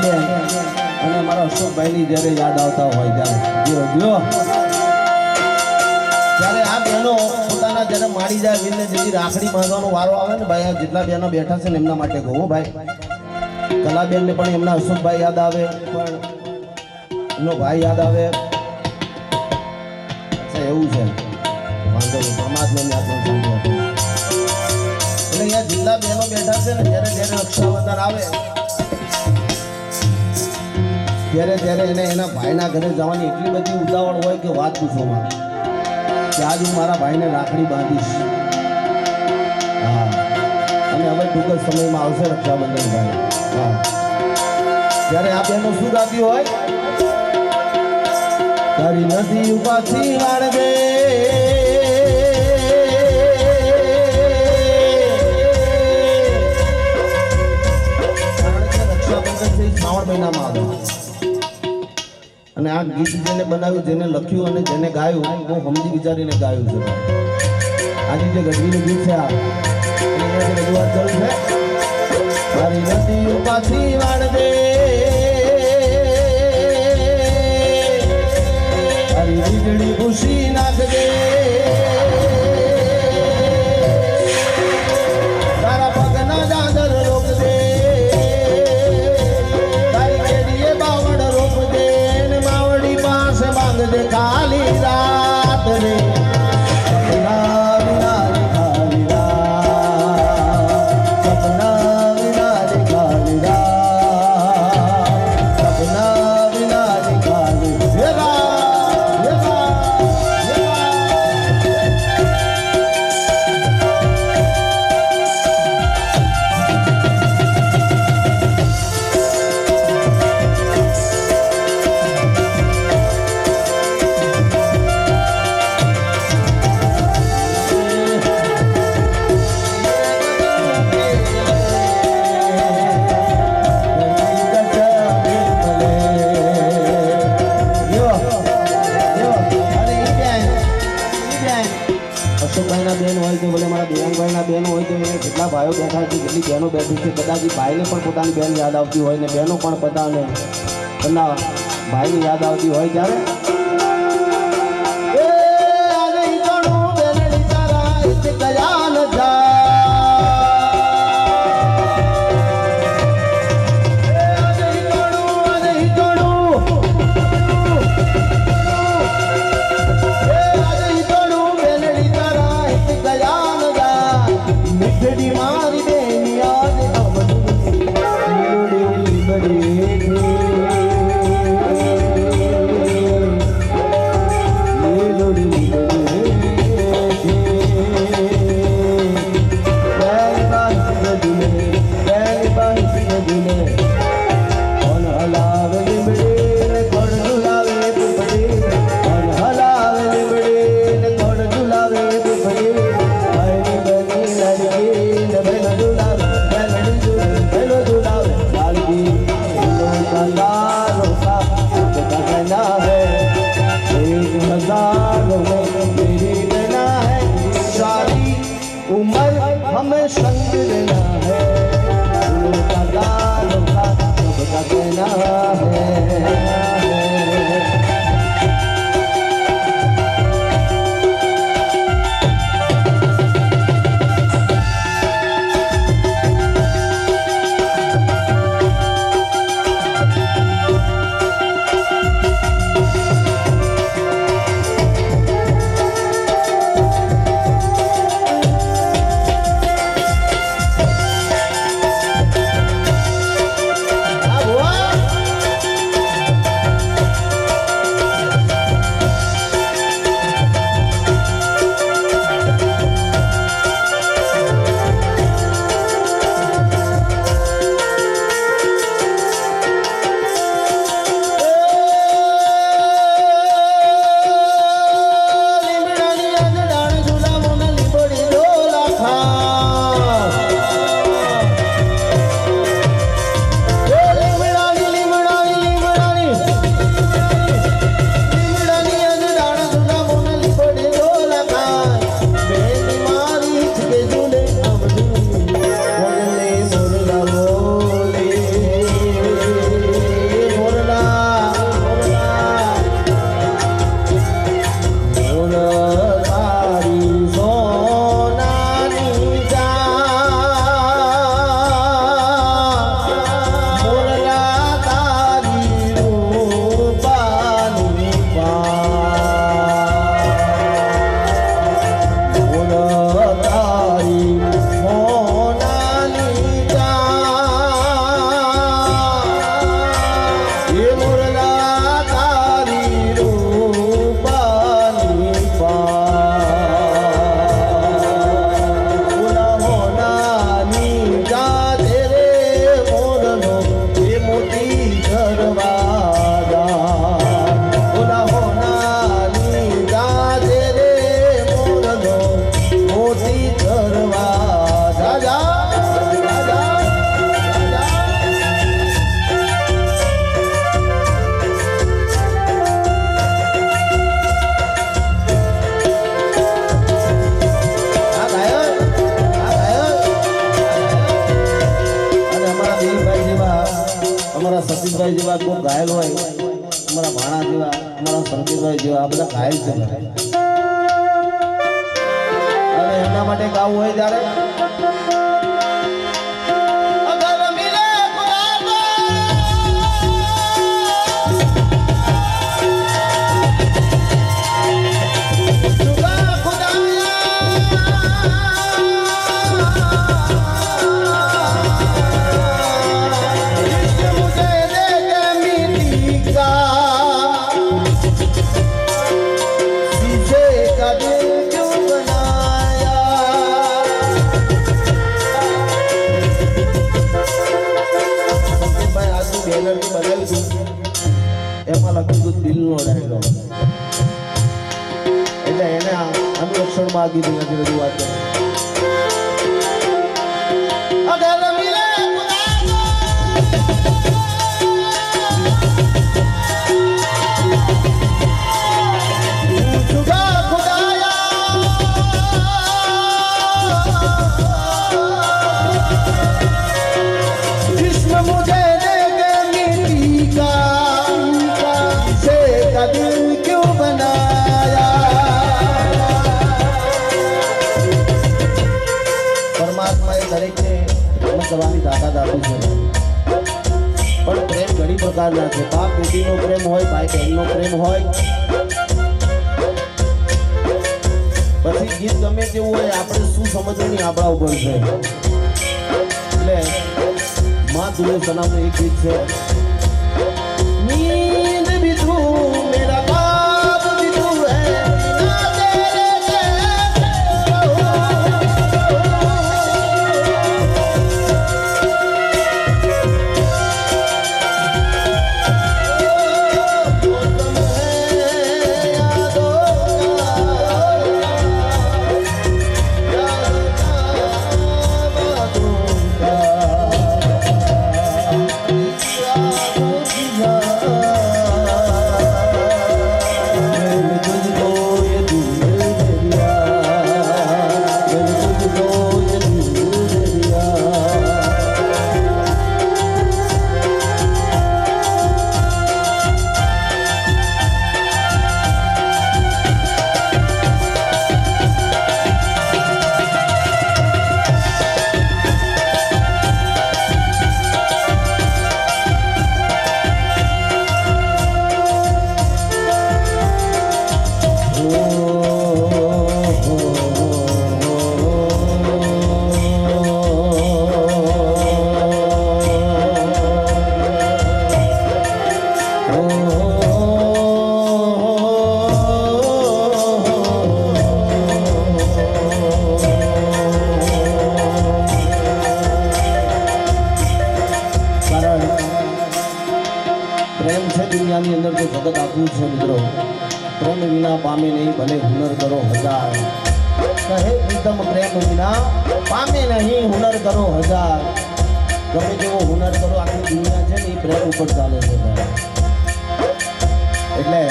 કલાબેન અને અમારા અશોકભાઈની જ્યારે યાદ આવતા હોય ત્યારે ત્યારે આ બહેનો પોતાના જ્યારે માડી જાય વીરને જેથી રાખડી બાંધવાનો વારો આવે ને ભાઈ આ જેટલા બહેનો બેઠા છે ને એમના માટે કહું ભાઈ કલાબેનને પણ એમના અશોકભાઈ યાદ આવે પણ એમનો ભાઈ યાદ આવે અચ્છા એવું છે વાંધો નહીં પરમાત્માને યાદ નથી એટલે અહીંયા જેટલા બહેનો બેઠા છે ને જ્યારે જ્યારે રક્ષાબંધન આવે ત્યારે ત્યારે એને એના ભાઈના ઘરે જવાની એટલી બધી ઉતાવળ હોય કે વાત પૂછવામાં કે આજ હું મારા ભાઈને રાખડી બાંધીશ હા અને હવે ટૂંક જ સમયમાં આવશે રક્ષાબંધન ભાઈ હા ત્યારે આ બહેનો શું ગાતી હોય તારી નદી ઉપાથી વાળગે રક્ષાબંધન શ્રાવણ મહિનામાં આવે અને આ ગીત જેને બનાવ્યું જેને લખ્યું અને જેને ગાયું બહુ સમજી વિચારીને ગાયું છે આજે જે ગઢવીનું ગીત છે આ રજૂઆત કરું છે મારી નદી પાછી વાળદે મારી વીજળી ભૂસી નાખજે તારા પગના દાદર રોકજે बांध खाली रात रे सपना विना रे खाली रात सपना विना रे खाली रात सपना विना रे खाली અશોકભાઈના બેન હોય કે ભલે મારા દેવાંગભાઈના બેન હોય કે જેટલા ભાઈઓ બેઠા છે જેટલી બહેનો બેઠી છે કદાચ ભાઈને પણ પોતાની બહેન યાદ આવતી હોય ને બહેનો પણ પોતાને એમના ભાઈને યાદ આવતી હોય ત્યારે જેવા કોઈ ઘાયલ હોય, અમારા ભાણા જેવા, અમારા સંકેતભાઈ જેવા, આ બધા ઘાયલ છે અને એમના માટે ગાવું હોય ત્યારે એમાં લખ્યું હતું દિલનો ડાયલો, એટલે એને અનુલક્ષણમાં કીધું નથી રજૂઆત કરી. કરવાની તાકાત આપી છે, પણ પ્રેમ ઘણી પ્રકારના છે. બાપ બેટીનો પ્રેમ હોય, ભાઈ બહેનનો પ્રેમ હોય, પછી ગીત ગમે તેવું હોય, આપણે શું સમજવાની આપણા ઉપર છે. એટલે માં તુલે સનામનું એક ગીત છે, નીંદ ભી તું મેરા બાપ ભી તું હૈ ના તેરે પ્રેમ છે દુનિયાની અંદર જે જગત આખું છે મિત્રો. પ્રેમ વિના પામે નહીં ભલે હુનર કરો હજાર, કહે પ્રીતમ પ્રેમ વિના પામે નહીં હુનર કરો હજાર. ગમે તેવો હુનર કરો, આખી દુનિયા છે ને એ પ્રેમ ઉપર ચાલે છે. એટલે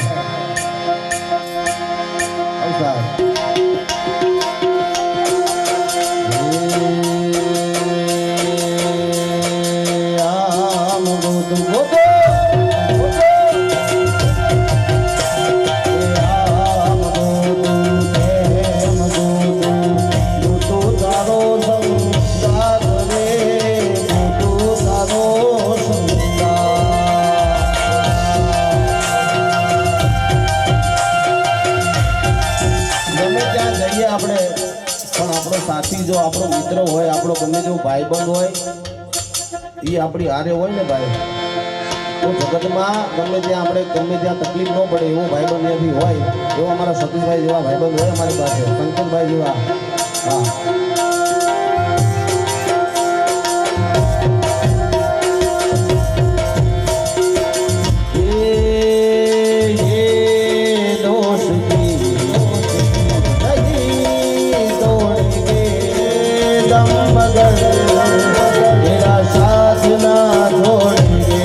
સાથી જો આપણો મિત્ર હોય, આપણો ગમે તેવો ભાઈબંધ હોય, એ આપણી હારે હોય ને ભાઈ, તો જગતમાં ગમે ત્યાં આપણે ગમે ત્યાં તકલીફ ન પડે એવો ભાઈબંધ ત્યાંથી હોય. એવો અમારા સતીશભાઈ જેવા ભાઈબંધ હોય અમારી પાસે, શંકરભાઈ જેવા. હા, मेरा साथ ना छोड़ेंगे,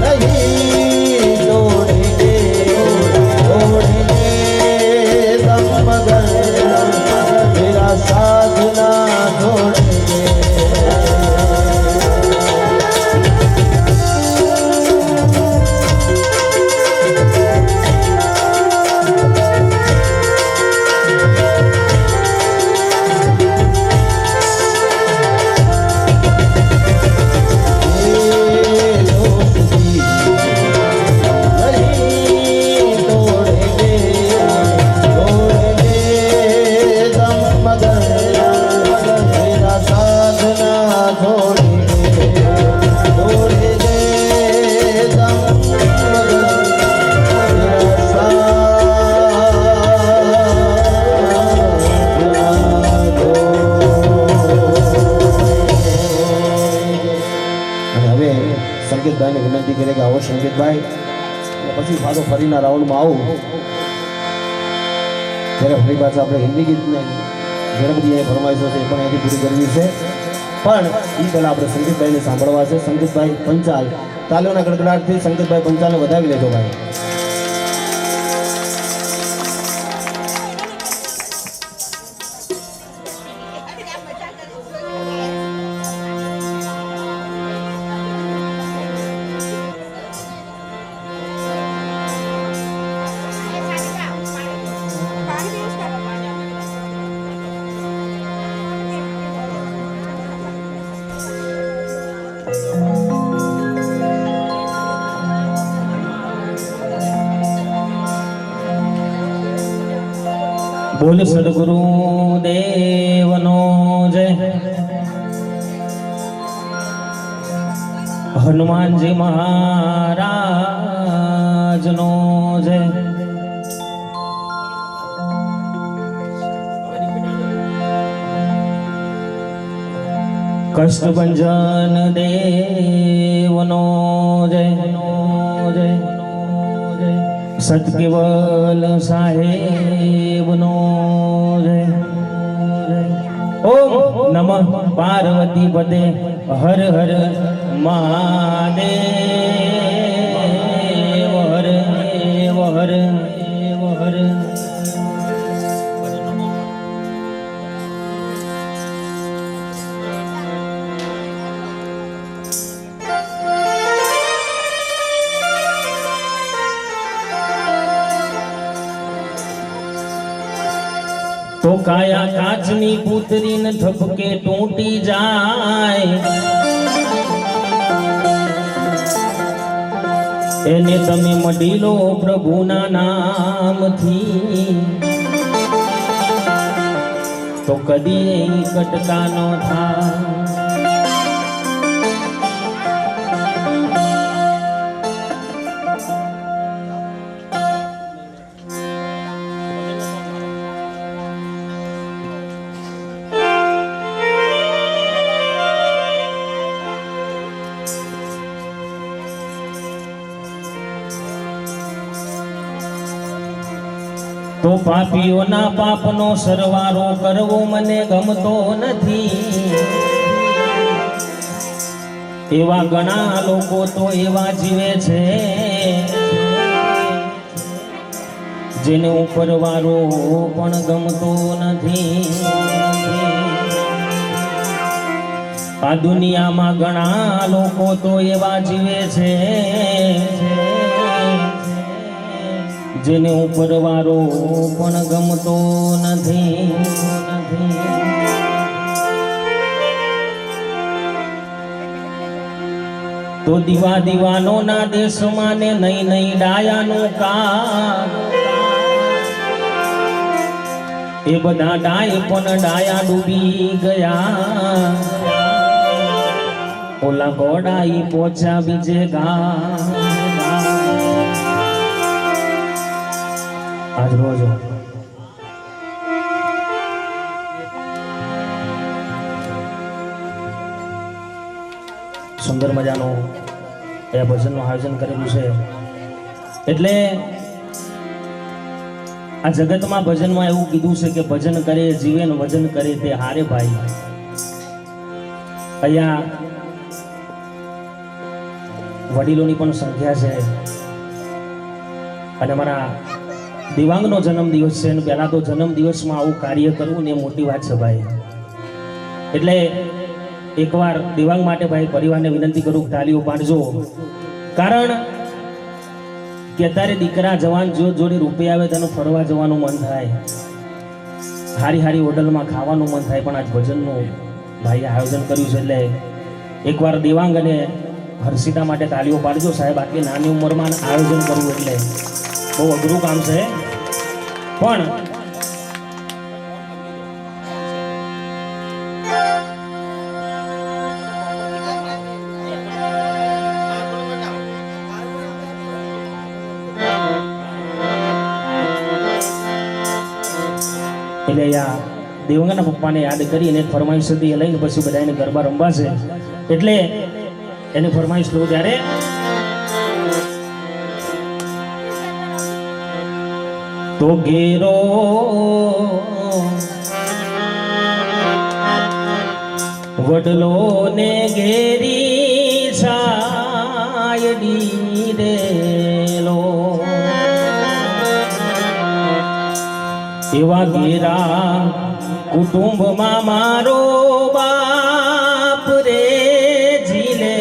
नहीं छोड़ेंगे, छोड़ेंगे સંકેતભાઈને વિનંતી કરી કે આવો સંકેતભાઈ, અને પછી પાછો ફરીના રાઉન્ડમાં આવું ત્યારે ફરી પાછા આપણે હિન્દી ગીતને ઘણી બધી ફરમાઈશો છે એ પણ અહીંથી પૂરી કરવી છે, પણ એ પહેલાં આપણે સંકેતભાઈને સાંભળવા છે. સંકેતભાઈ પંચાલ, તાલીઓના ગડગડાટથી સંકેતભાઈ પંચાલને વધાવી લેજો ભાઈ. બોલ સદગુરુ દેવનો જય, હનુમાનજી મહારાજનો જય. કષ્ટભંજન દેવનો જય, સતકેવલ સાહેબનો જય. ઓમ નમઃ પાર્વતી પદે હર હર મહાદેવ, હર હર હર. તો કાયા કાચની પુતરીને ઠપકે તૂટી જાય, એને તમે મઢી લો પ્રભુના નામથી, તો કદી કટકા ન થાય. તો પાપીઓના પાપનો સરવારો કરવો મને ગમતો નથી, એવા ઘણા લોકો તો એવા જીવે છે જેને ઉપરવારો પણ ગમતો નથી. આ દુનિયામાં ઘણા લોકો તો એવા જીવે છે જેને ઉપરવારો પણ ગમતો નથી. તો દીવા દીવાનો ના દેશમાં ને નહીં નહીં ડાયાનું કામ, એ બધા ડાય પણ ડાયા ડૂબી ગયા, ઓલા ઘોડાઈ પોચા બીજે ગા. આજ રોજ સુંદર મજાનું એ ભજનનું આયોજન કરેલું છે. એટલે આ જગતમાં ભજનમાં એવું કીધું છે કે ભજન કરે જીવે ને વજન કરે તે હારે ભાઈ. અહીંયા વડીલોની પણ સંખ્યા છે, અને મારા દિવાંગનો જન્મદિવસ છે, અને પહેલા તો જન્મદિવસમાં આવું કાર્ય કરવું ને એ મોટી વાત છે ભાઈ. એટલે એકવાર દિવાંગ માટે ભાઈ પરિવારને વિનંતી કરું કે તાલીઓ પાડજો, કારણ કે અત્યારે દીકરા જવાન જોડે રૂપિયા આવે તેનું ફરવા જવાનું મન થાય, હારી હારી હોટલમાં ખાવાનું મન થાય, પણ આજ ભજનનું ભાઈએ આયોજન કર્યું છે. એટલે એકવાર દિવાંગ અને હર્ષિતા માટે તાલીઓ પાડજો સાહેબ. આટલી નાની ઉંમરમાં આયોજન કરવું એટલે બહુ અઘરું કામ છે, પણ એટલે આ દેવંગના પપ્પાને યાદ કરી અને ફરમાઈશ હતી એ લઈને પછી બધાને ગરબા રમવા છે. એટલે એની ફરમાઈશ લો ત્યારે તો ઘેરો વડલો ને ઘેરી છાયડી રેલો એવા ઘેરા કુટુંબમાં મારો બાપ રે જીલે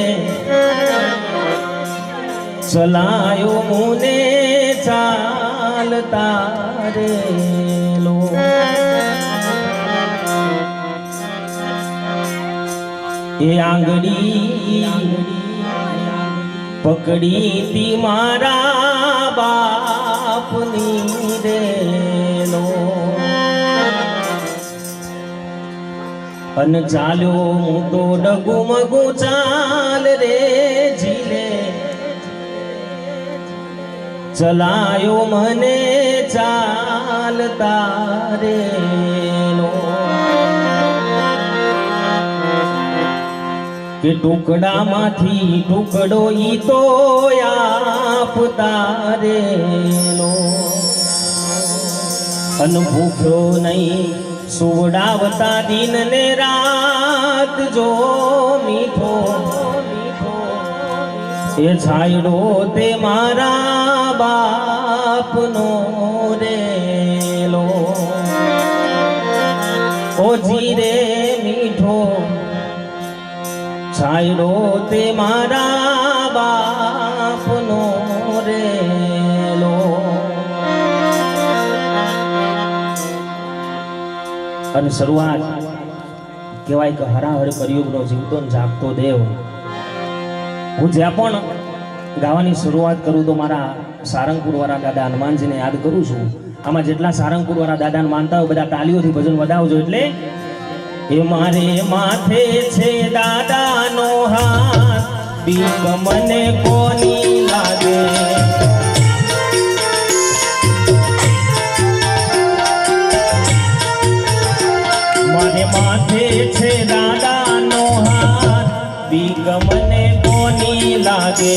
ચલાયો મુને ચાલતા રેલો એ આંગળી પકડી તી મારા બાપની રેલો અન ચાલ્યો હું તો ડગુમગુ ચાલ રે જીલે ચલાયો મને ચાલતા રેલો કે ટુકડામાંથી ટુકડો ઈ તો આપતા રેલો અન ભૂખ્યો નહીં સુવડાવતા દિન ને રાત જો મીઠો એ છાયડો તે મારા બાપનો રેલો ઓ જીરે મીઠો છાયડો તે મારા બાપનો રેલો અને શરૂઆત કહેવાય કે હરાહર કળિયુગનો જીવતો ને જાગતો દેવ હું જ્યાં પણ ગાવાની શરૂઆત કરું તો મારા સારંગપુર વાળા દાદા હનુમાનજીને યાદ કરું છું આમાં જેટલા સારંગપુર વાળા દાદાને માનતા હોય બધા તાલીઓથી ભજન વધાવજો એટલે એ મારે માથે છે દાદાનો હાથ બીક મને કોની લાગે મારે માથે છે દાદાનો હાથ બીક મને કોની લાગે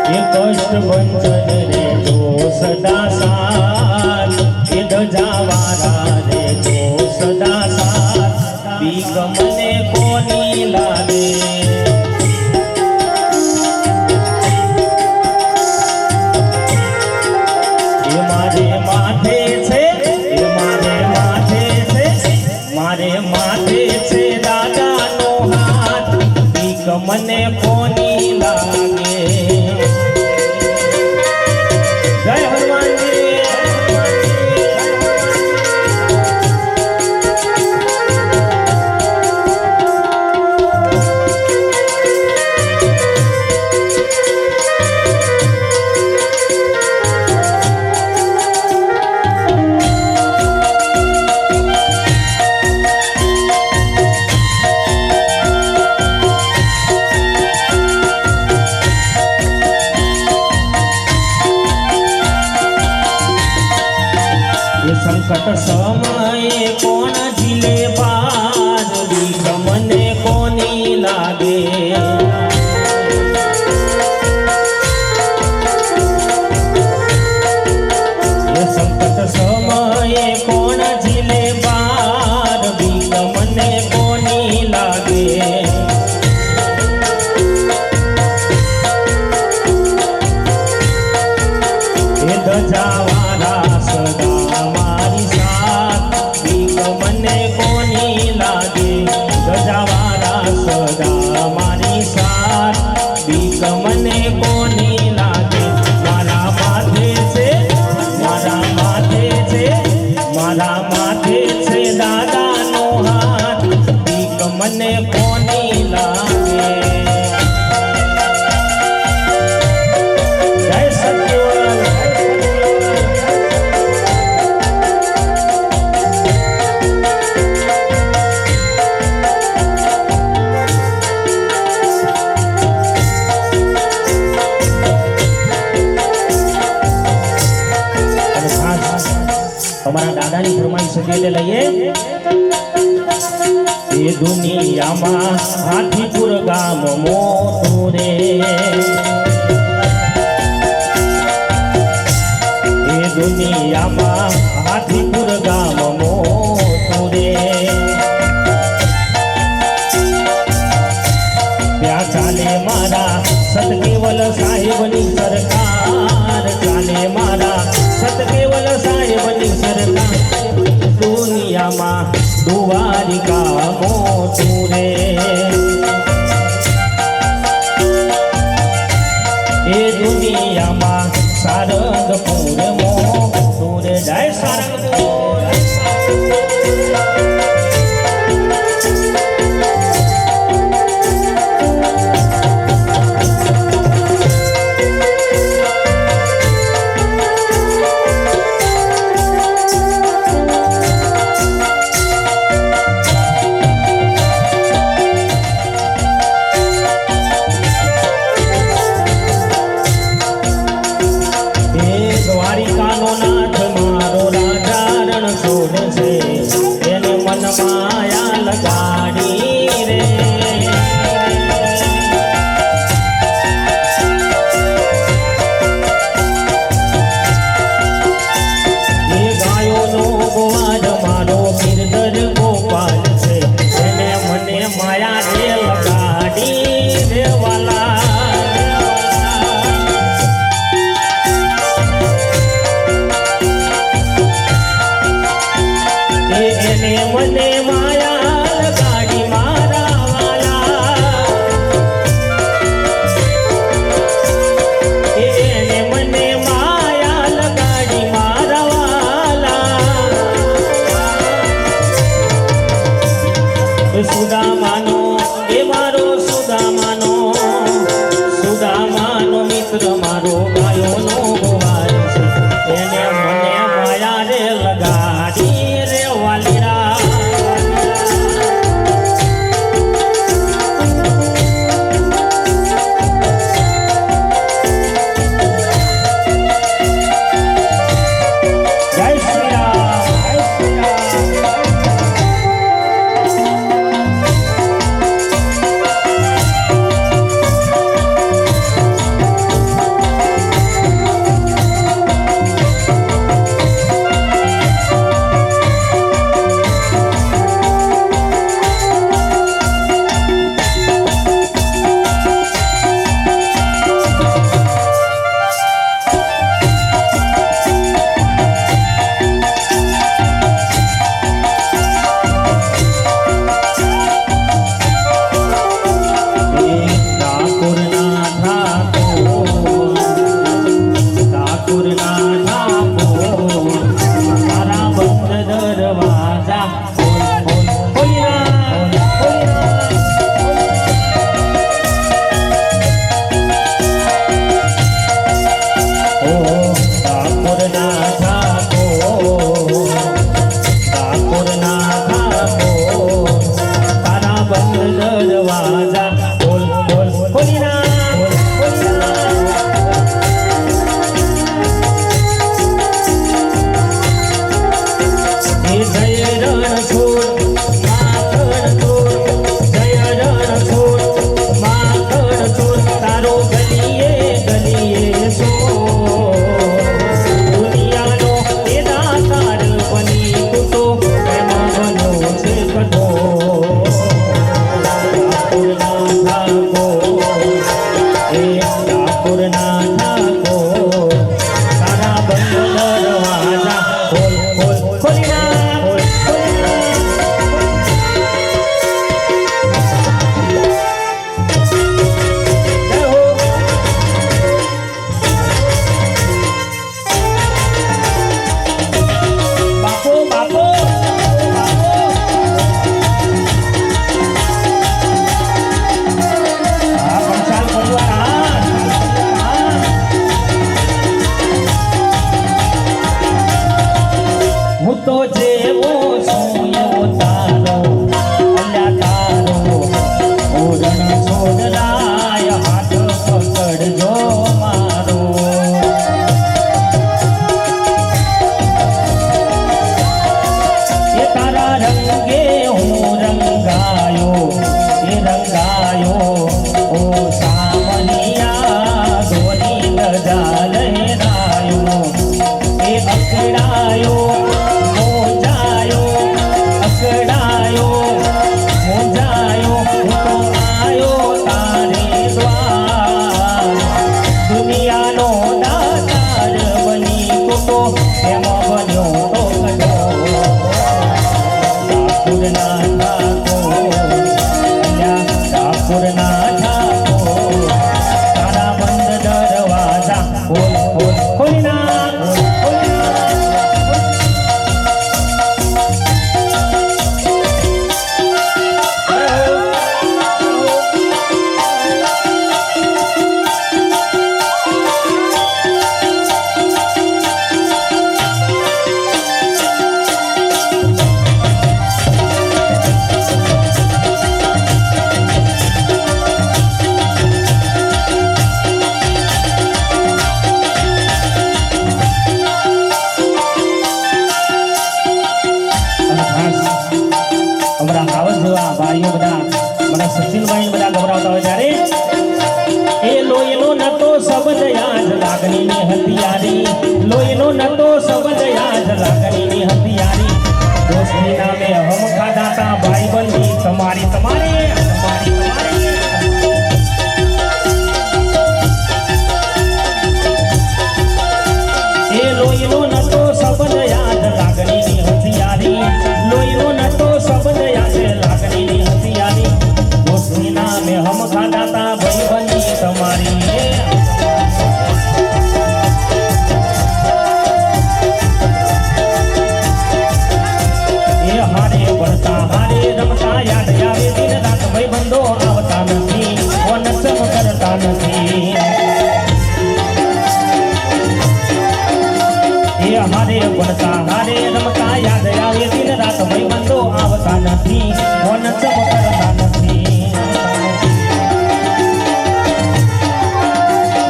એ કષ્ટ બંધન રે જો સદા સાથ એ ધજાવાળા રે જો સદા સાથ બીક મને કોની લાગે એ મારે માથે છે એ મારે માથે છે મારે માથે છે દાદાનો હાથ બીક મને કોની લાગે જય હનુમાનજી સંકટ સમયે કોણ ઝીલે પાર બીક મને કોની લાગે સંકટ સમયે કોણ ઝીલે પાર બીક મને કોની લાગે એ ધજાવાળા સદા મારી સાથ બીક મને કોની લાગે ધજાવાળા સદા મારી સાથ બીક મને કોની લાગે મારા માથે છે મારા માથે છે મારા માથે છે દાદાનો હાથ બીક મને કોની લાગે જય સત્યવાન તમારા દાદાની ફરમાઈશ છે એટલે લઈએ એ દુનિયામાં હાથીપુર ગામ મોટું રે એ દુનિયામાં હાથીપુર ગામ મોટું રે ત્યાં ચાલે મારા સતકેવલ સાહેબની સરકાર ચાલે મારા સતકેવલ સાહેબની સરકાર દુનિયામાં દ્વારિકા મોટું રે એ દુનિયામાં સારંગપુર મોટું રે જય સારંગપુર માયા લગાડી રે એ ગાયોનો ગોવાજ મારો ગિરધર ગોપાલ છે એને મને માયા રે લગાડી રે વાલા એને મને માયા લગાડી મારા વાલા એને મને માયા લગાડી મારા વાલા સુદામાનો એ મારો સુદામાનો મિત્ર મારો ગાયોનો ગોવાળ છે એને મને માયા રે લગાડી રે વાલીરા જય શ્રી રામ જય શ્રી રામ સચિનભાઈ બધા ગભરાવતા હોય ત્યારે એ લોહીનો નતો શબ્દ યાદ લાગણીની હથિયારી લોહીનો નતો શબ્દ યાદ લાગણીની હથિયારી દોસ્તી નામે હમ ખાધાતા ભાઈબંધી તમારી તમારી તમારી તમારી એ લોહીનો નતો શબ્દ યાદ લાગણીની હથિયારી લોહીનો નતો શબ્દ યાદ લાગણીની હથિયારી દોસ્તી નામે હમ ખાધાતા ભાઈબંધી તમારી હારે ભણતા હારે રમતા યાદ આવે દિન રાત ભાઈબંધો આવતા નથી વનસમ કરતા નથી એ હારે ભણતા હારે રમતા યાદ આવે દિન રાત ભાઈબંધો આવતા નથી વનસમ કરતા નથી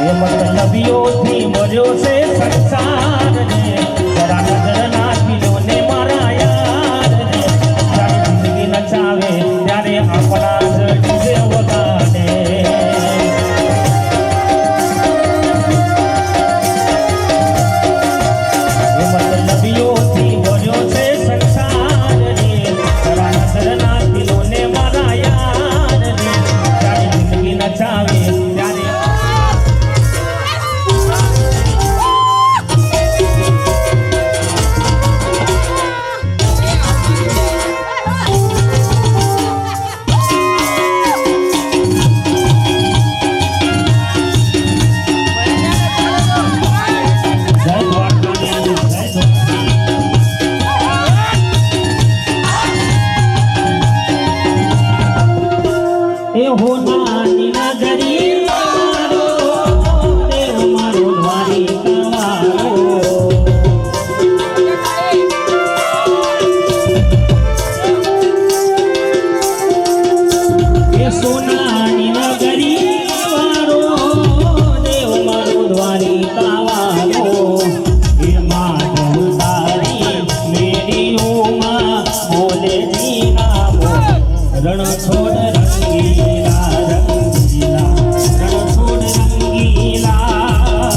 એ મતલબીઓથી મર્યો છે સંસાર રે જરા નજર નાખી ને મારા યાર રે જ્યારે જિંદગી નચાવે ત્યારે આપણા જ ડીજે વગાડે એ મતલબીઓથી મર્યો છે સંસાર રે જરા નજર નાખી ને મારા યાર રે જ્યારે જિંદગી નચાવે ત્યારે એ હોનાની નગરી મારો દેવ મારો દ્વારિકાવાળો એ સોનાની નગરી મારો દેવ મારો દ્વારિકાવાળો એ માધવ તારી મેરીઓમાં બોલે જીના રણ છોડ રંગીલા રંગીલા રણ છોડ રંગીલા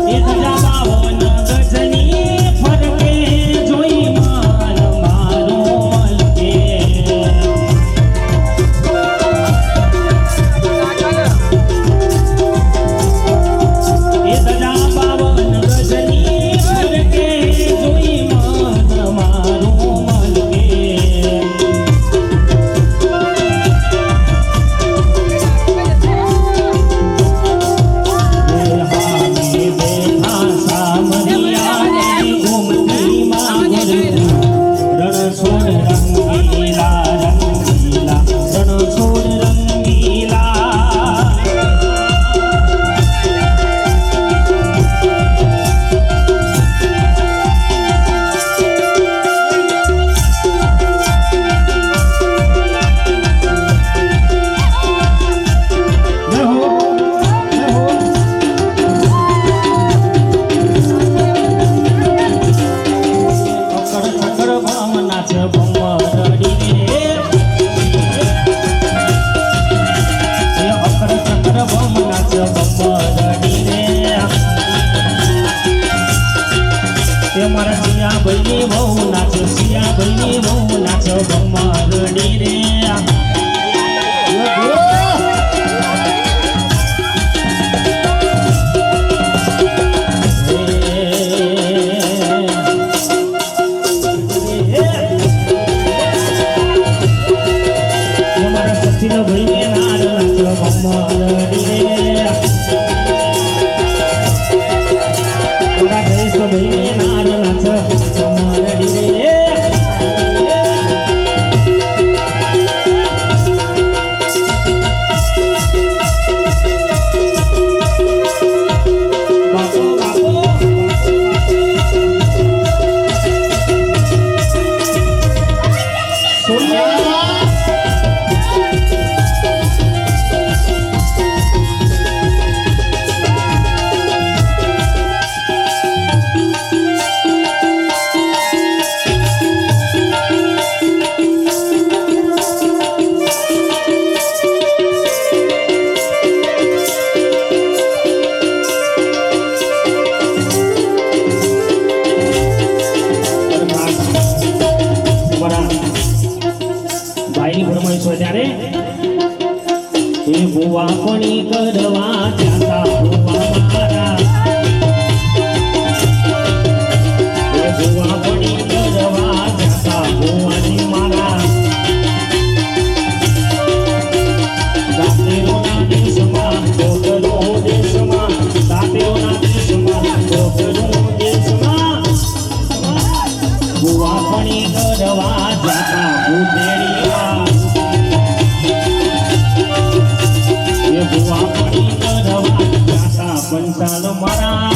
એ ધજા બાવન ગજની ફરકે જોઈ માન મારું મલકે એ ધજા બાવન ગજની ફરકે જોઈ માન મારું મલકે હામે બેઠા સામરિયાને ઘૂમતી માગરું રણ છોડ રંગીલા રંગીલા રણ છોડ રંગીલા અકડ ચકડ ભામ નાચ ભમરડી રે એ અકડ ચકડ ભામ નાચ ભમરડી રે એ મારા સિયા ભાઈની બહુ નાચ સિયા ભાઈની બહુ નાચ ભમરડી રે મારા સચિન ભાઈ નાર નાચ ભમરડી રે મારા જયેશ ભાઈ નાર નાચ ભમરડી રે બાપો બાપો સોનિયા ભુવાપણી કરવા જાતા ભુવા મારા એ ભુવાપણી કરવા જાતા ભુવાની મારા દાંતેરોના દેશમાં ડોકરો દેશમાં દાંતેરોના દેશમાં ડોકરો દેશમાં ભુવાપણી કરવા જાતા ભૂતેડીવા એ ભુવાપણી કરવા જાતા પંચાલ મારા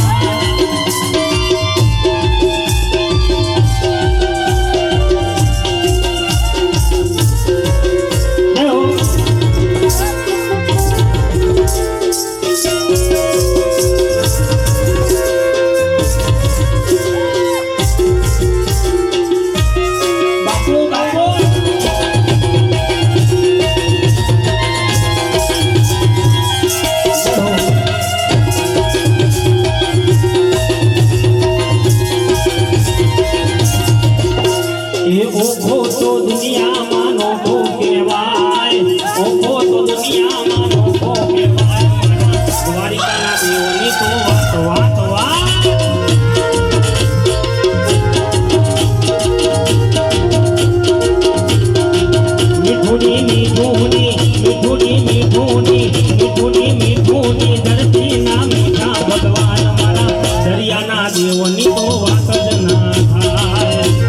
ઓખો તો દુનિયામાં નોખો કહેવાય ઓખો તો દુનિયામાં નોખો કહેવાય દ્વારિકાના દેવોની તો વાત વાત વાત મીઠુની મીઠુની મીઠુની મીઠુની મીઠુની મીઠુની ધરતીના મીઠા ભગવાન મારા દરિયાના દેવોની તો વાત જ ના થાય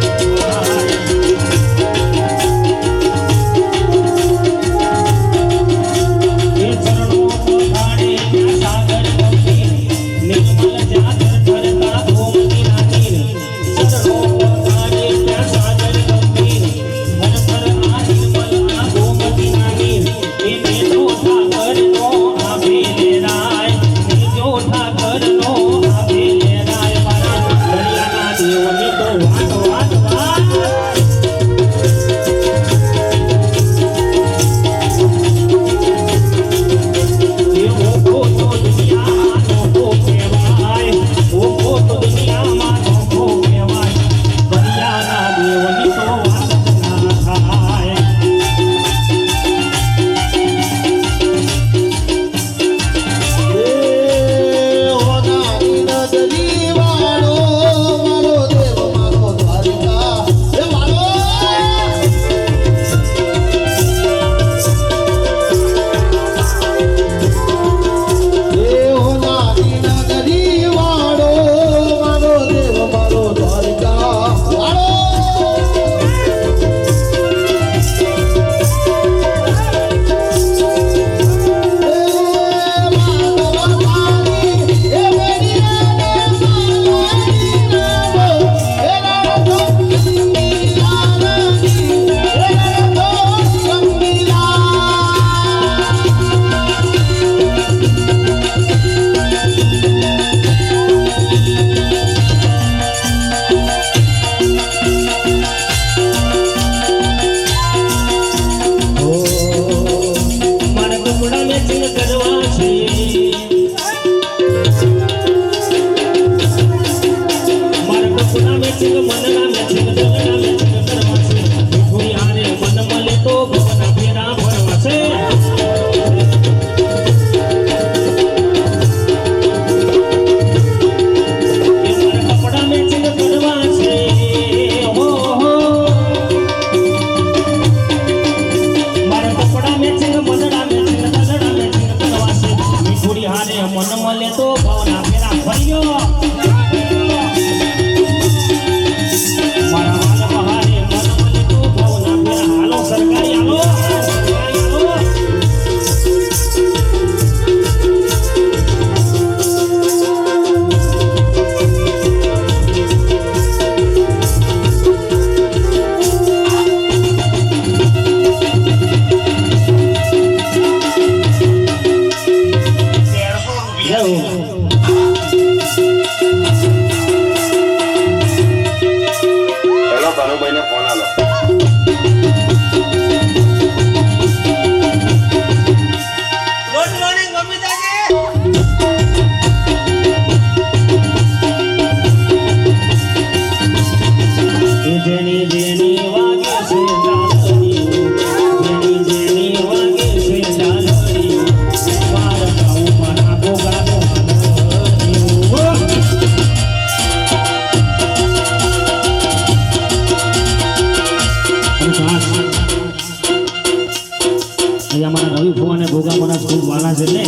માણસ ખૂબ વાલા છે એટલે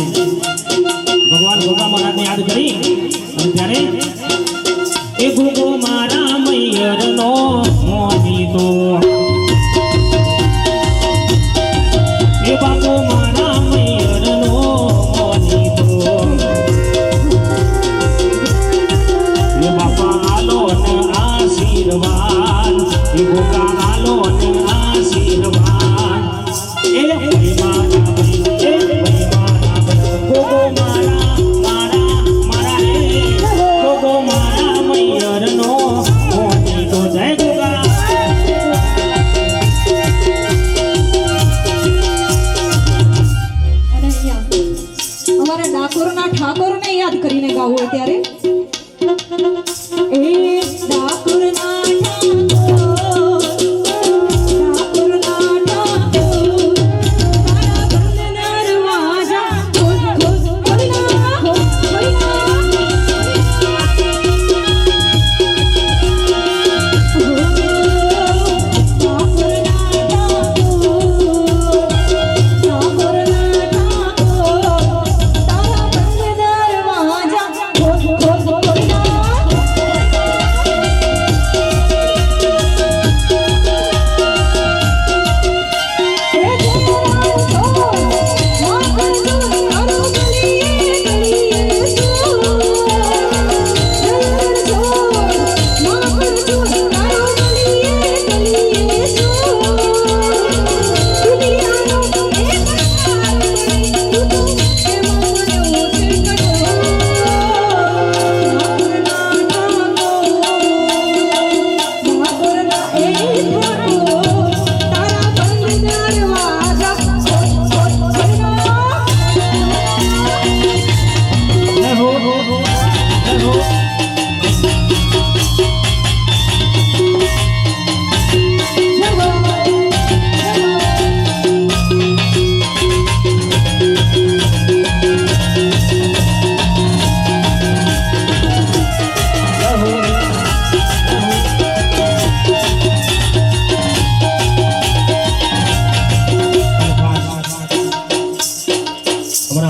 ભગવાન ગોગા મહારાજને યાદ કરી અને ત્યારે એ ગોગો મારા મૈયરનો મોની તો એ બાપો મારા મૈયરનો મોની તો એ બાપા આલો ને આશીર્વાદ એ ગોગા આલો ને આશીર્વાદ એ મારા ગોગો મારા રે ગોગો મારા મૈયરનો મોની તો જય ગોગા. અને અહીંયા અમારા ડાકોરના ઠાકોરને યાદ કરીને ગાવું હોય ત્યારે એ ડાકોરના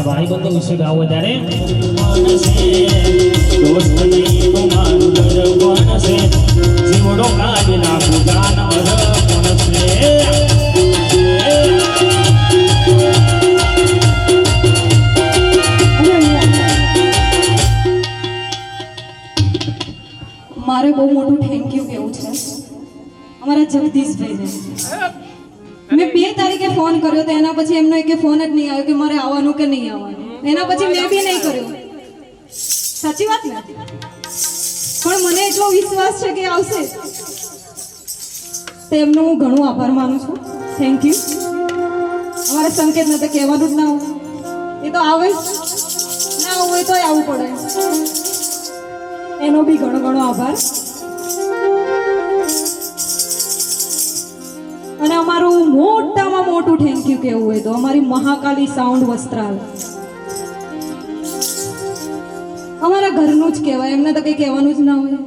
ભાઈબંધો વિશે ગાવો ત્યારે દોસ્ત નહીં તો મારું દરવાન છે જીવડો કાઢી નાખું જાનવર કોણ છે. મારે બહુ મોટું થેન્ક યુ કેવું છે અમારા જગદીશભાઈને. મેં 2 તારીખે ફોન કર્યો તો એના પછી એમનો એક ફોન જ નહીં આવ્યો કે મારે આવવાનું કે નહીં આવવાનું. એના પછી મેં બી નહીં કર્યો. સાચી વાત ને? પણ મને એટલો વિશ્વાસ છે કે આવશે. તો એમનો હું ઘણો આભાર માનું છું. Thank you. અમારા સંકેતને તો કહેવાનું જ ના હોય, એ તો આવે જ ના હોય તોય આવવું પડે. એનો બી ઘણો ઘણો આભાર. અને અમારું મોટામાં મોટું થેન્ક યુ કેવું હોય તો અમારી મહાકાલી સાઉન્ડ વસ્ત્રાલ અમારા ઘરનું જ કહેવાય. એમને તો કંઈ કહેવાનું જ ના હોય.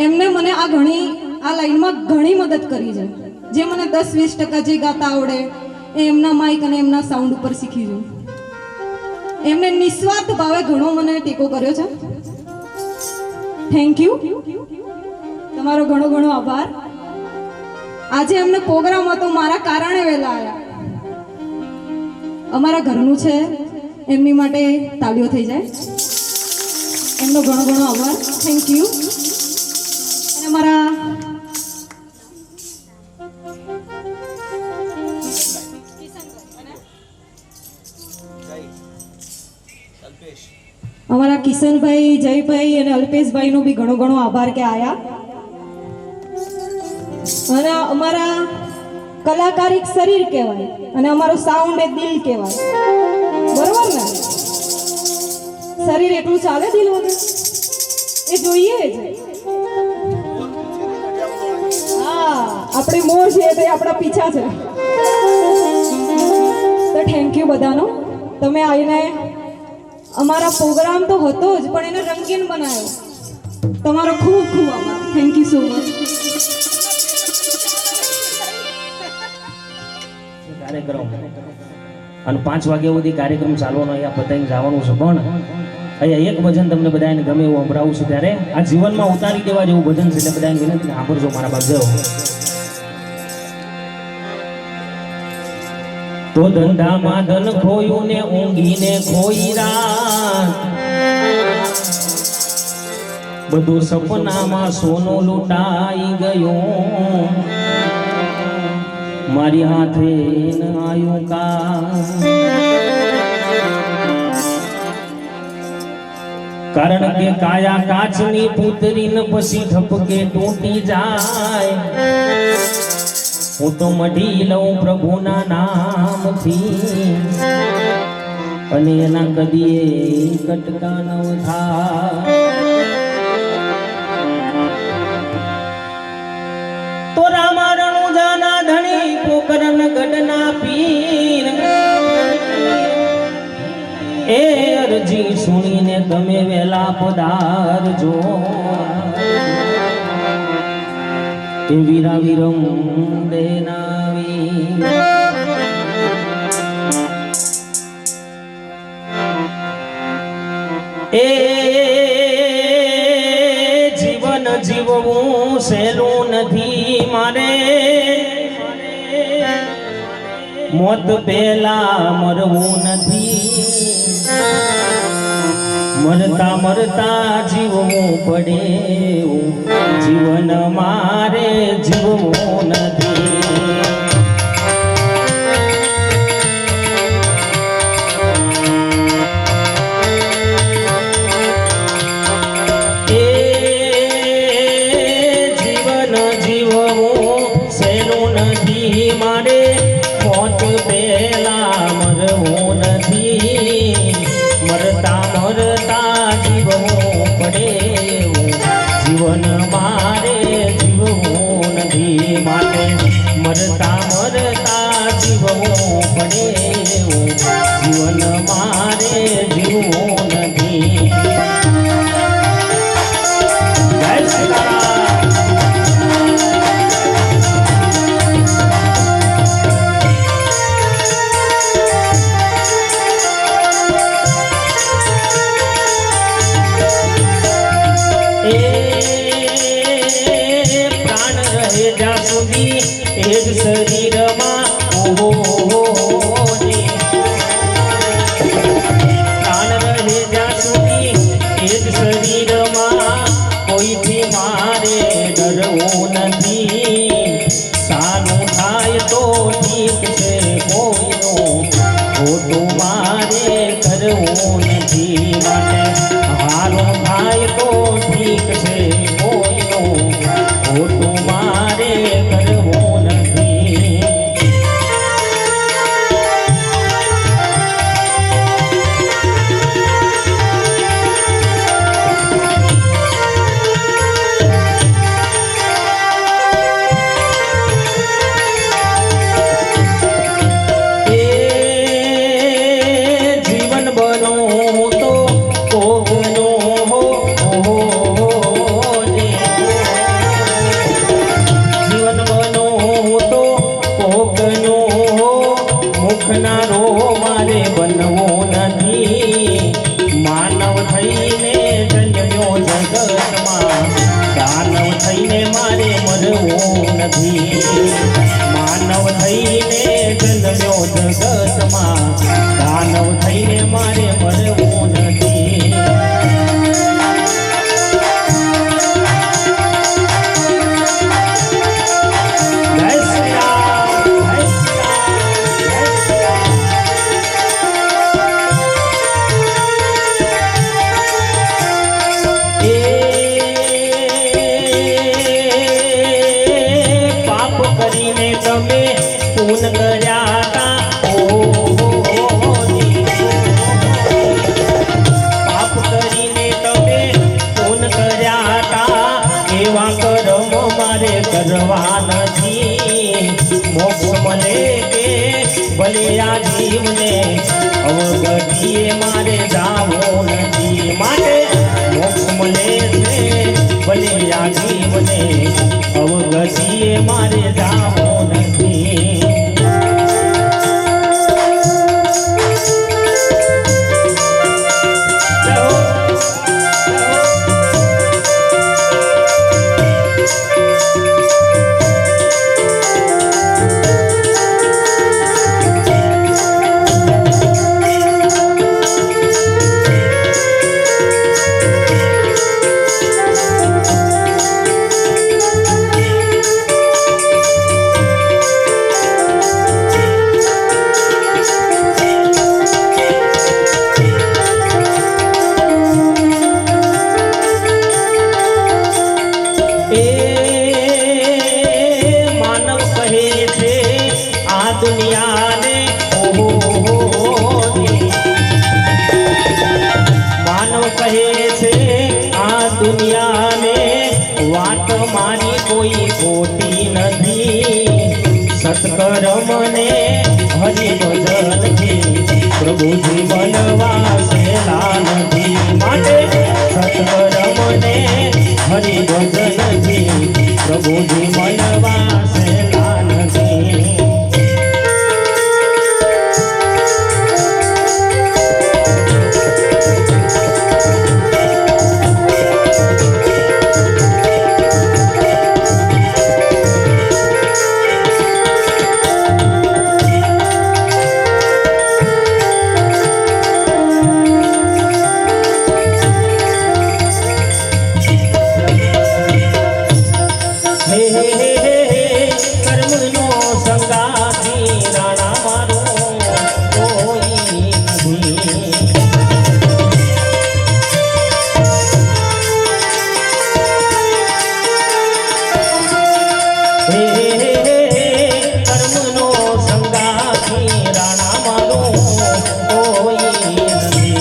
એમને મને આ લાઈનમાં ઘણી મદદ કરી છે. જે મને 10-20% જે ગાતા આવડે એ એમના માઇક અને એમના સાઉન્ડ ઉપર શીખી છું. એમને નિસ્વાર્થ ભાવે ઘણો મને ટેકો કર્યો છે. Thank you. તમારો ઘણો ઘણો આભાર. આજે એમને પ્રોગ્રામ હતો મારા કારણે વહેલા આવ્યા. અમારા ઘરનું છે, એમની માટે તાળીઓ થઈ જાય. એમનો ઘણો ઘણો આભાર. Thank you. અને મારા કિશનભાઈ, જયભાઈ અને અલ્પેશભાઈનો બી ઘણો ઘણો આભાર કે આયા. અને અમારા કલાકારિક શરીર કહેવાય અને અમારો સાઉન્ડ એ દિલ કહેવાય. બરોબર ને? શરીર એટલું ચાલે, દિલ વગર એ જોઈએ જ. હા, આપણી મોર છે તે આપણા પીછા છે. તો થેન્ક યુ બધાનો. તમે આવીને અમારા પ્રોગ્રામ તો હતો જ પણ એને રંગીન બનાવ્યો. તમારો ખૂબ ખૂબ આભાર. Thank you so much. કાર્યક્રમ અને 5 વાગ્યા સુધી કાર્યક્રમ ચાલવાનો, અહીંયા પતાઈને જવાનું છે. પણ અહીંયા એક ભજન તમને બધાને ગમે એવું સંભળાવું છું, ત્યારે આ જીવનમાં ઉતારી દેવા જેવું ભજન છે, એટલે બધાને વિનંતી કે સાંભળજો મારા બાપ. જયો તો ધંધામાં ધન ખોયું ને ઊંઘીને ખોઈ રાત, બધું સપનામાં સોનું લૂંટાઈ ગયું, મારી હાથે ન આયું કા. કારણ કે કાયા કાચની પુતરીને પછી ઠપકે તૂટી જાય. હું તો મઢી લઉં પ્રભુના નામથી, અને એના કદીએ કટકા ન થાય. તો રામા રણુજાના ધણી પોકરન ગઢના પીર, એ અરજી સુણીને તમે વેલા પધારજો. એ વીરા વીરમ દેનાવી એ જીવન જીવવું સહેલું નથી મારે, મોત પહેલા મરવું નથી, મરતા મરતા જીવવું પડે, જીવન મારે જીવવું નથી. એ જીવન જીવવું સહેલું નથી મારે, મોત પહેલા મરવું નથી, મરતા મરતા જીવવું પડે, જીવન મારે જીવવું નથી માટે, મરતા મરતા જીવવું પડે, જીવન મારે જીવવું નથી. જય શ્રી રામ. પ્રાણ રહે જ્યાં સુધી એ જ શરીરમાં, પ્રાણ રહે જ્યાં સુધી એ જ શરીરમાં, કોઈથી મારે ડરવું નથી. સારું થાય તો ઠીક છે, કોઈનું ખોટું મારે કરવું નથી માટે, હારું થાય તો ઠીક છે, કોઈનું ખોટું મારે કરવું નથી. એ જીવન બનો તો કોકનું હો, જીવન બનો તો કોકનું હો, મુખનારો મારે બનવું નથી. માનવ થઈને જન્મ્યો જગતમાં, દાનવ થઈને મારે મરવું નથી. માનવ થઈને જન્મ્યો જગતમાં, દાનવ થઈને મારે મરવું નથી. જય શ્રી રામ, જય શ્રી રામ, જય શ્રી રામ. એ પાપ કરીને તમે પૂન કર્યા તા, પાપ કરીને તમે પૂન કર્યા તા, એવા કર્મ મારે કરવા નથી. મોક્ષ મળે કે ભલે આ જીવને, અવગતિએ મારે જાવું નથી માટે, મોક્ષ મળે છે ભલે આ જીવને, અવગતિએ મારે જાવું નથી. સત્કર્મને હરિભજનથી પ્રભુજી બનવાસેલા નથી. માટે સત્કર્મને હરિભજનથી પ્રભુજી બનવાસેલા નથી. કર્મનો સંગાથી રાણા મારો કોઈ નથી. કર્મનો સંગાથી રાણા મારો કોઈ નથી.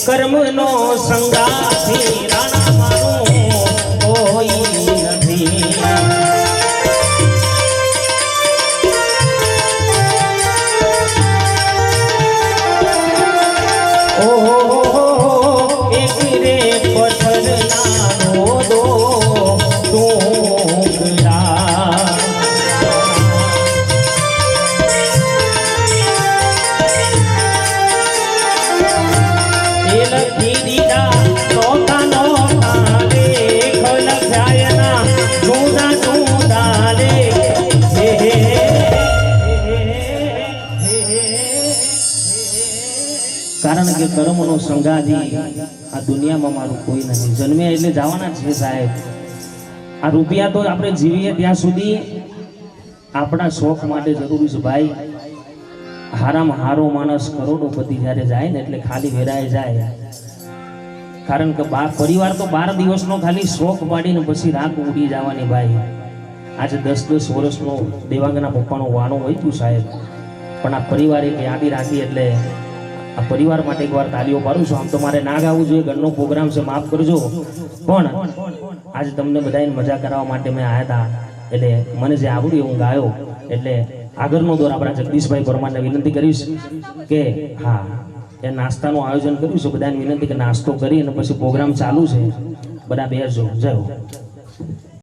કર્મનો સંગાથી રાણા મારું કોઈ નથી. ઓહો એક રે પથરના દો ટુકડા. લખી દીધા નોખા નોખા લેખ લખ્યાયના જુદા જુદા લેખ. કારણ કે કર્મનો સંગાથી આ દુનિયામાં મારું કોઈ નથી. જન્મ્યા એટલે જવાના છે સાહેબ. આ રૂપિયા તો આપણે જીવીએ ત્યાં સુધી આપણા શોખ માટે જરૂરી છે ભાઈ. હારામાં હારો માણસ કરોડોપતિ જ્યારે જાય ને એટલે ખાલી વેરાય જાય. કારણ કે પરિવાર તો 12 દિવસનો ખાલી શોખ પાડીને પછી રાખ ઉડી જવાની ભાઈ. આજે 10-10 વર્ષનો દેવાંગના પપ્પાનો વાણો હોય તું સાહેબ, પણ આ પરિવારે યાદી રાખી એટલે આ પરિવાર માટે એકવાર તાલીઓ પાડું છું. આમ તો મારે ના ગાવું જોઈએ, ઘરનો પ્રોગ્રામ છે, માફ કરજો, પણ આજે તમને બધાને મજા કરાવવા માટે મેં આવ્યા હતા. એટલે મને જે આવડ્યું હું ગાયો. એટલે આગળનો દોર આપણા જગદીશભાઈ પરમારને વિનંતી કરીશ કે હા એ નાસ્તાનું આયોજન કર્યું છે. બધાને વિનંતી કે નાસ્તો કરી અને પછી પ્રોગ્રામ ચાલુ છે, બધા બેસજો. જય હો.